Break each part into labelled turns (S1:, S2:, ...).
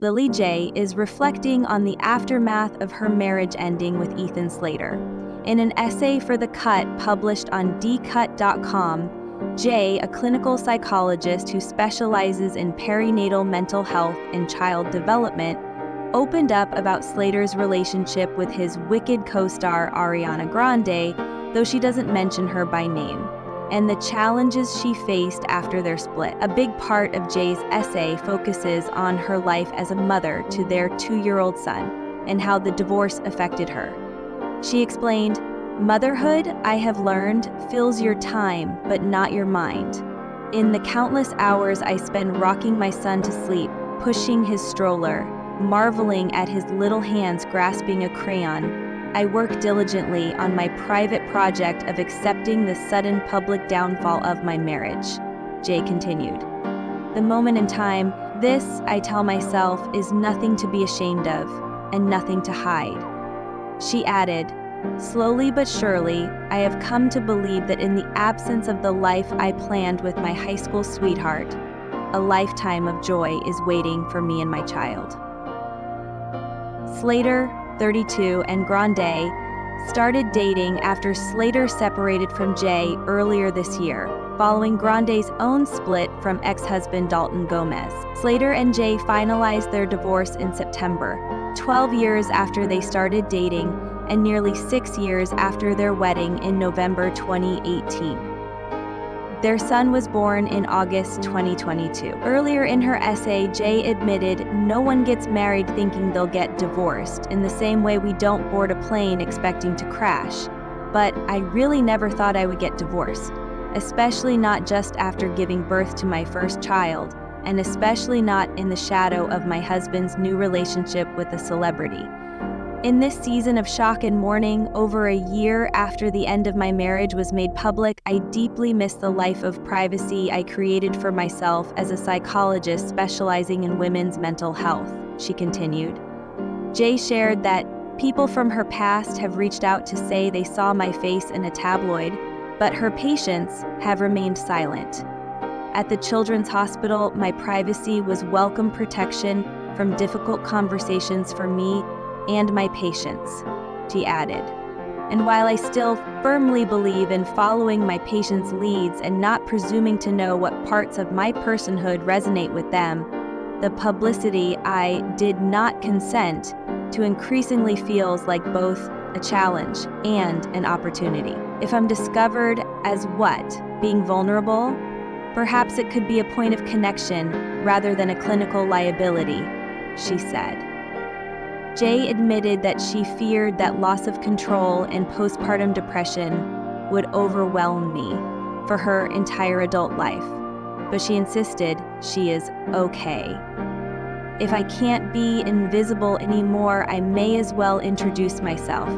S1: Lilly Jay is reflecting on the aftermath of her marriage ending with Ethan Slater. In an essay for The Cut published on dcut.com, Jay, a clinical psychologist who specializes in perinatal mental health and child development, opened up about Slater's relationship with his Wicked co-star Ariana Grande, though she doesn't mention her by name, and the challenges she faced after their split. A big part of Jay's essay focuses on her life as a mother to their 2-year-old son and how the divorce affected her. She explained, "Motherhood, I have learned, fills your time, but not your mind. In the countless hours I spend rocking my son to sleep, pushing his stroller, marveling at his little hands grasping a crayon, I work diligently on my private project of accepting the sudden public downfall of my marriage," Jay continued. "The moment in time, this, I tell myself, is nothing to be ashamed of and nothing to hide." She added, "Slowly but surely, I have come to believe that in the absence of the life I planned with my high school sweetheart, a lifetime of joy is waiting for me and my child." Slater, 32, and Grande started dating after Slater separated from Jay earlier this year, following Grande's own split from ex-husband Dalton Gomez. Slater and Jay finalized their divorce in September, 12 years after they started dating and nearly 6 years after their wedding in November 2018. Their son was born in August 2022. Earlier in her essay, Jay admitted, "No one gets married thinking they'll get divorced, in the same way we don't board a plane expecting to crash. But I really never thought I would get divorced, especially not just after giving birth to my first child, and especially not in the shadow of my husband's new relationship with a celebrity. In this season of shock and mourning, over a year after the end of my marriage was made public, I deeply miss the life of privacy I created for myself as a psychologist specializing in women's mental health," she continued. Jay shared that people from her past have reached out to say they saw my face in a tabloid, but her patients have remained silent. "At the Children's Hospital, my privacy was welcome protection from difficult conversations for me and my patients," she added. "And while I still firmly believe in following my patients' leads and not presuming to know what parts of my personhood resonate with them, the publicity I did not consent to increasingly feels like both a challenge and an opportunity. If I'm discovered as what? Being vulnerable? Perhaps it could be a point of connection rather than a clinical liability," she said. Jay admitted that she feared that loss of control and postpartum depression would overwhelm me for her entire adult life, but she insisted she is okay. "If I can't be invisible anymore, I may as well introduce myself,"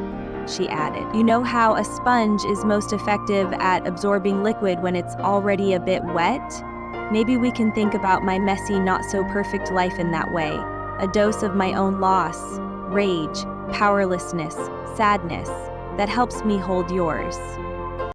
S1: she added. "You know how a sponge is most effective at absorbing liquid when it's already a bit wet? Maybe we can think about my messy, not-so-perfect life in that way. A dose of my own loss, rage, powerlessness, sadness, that helps me hold yours."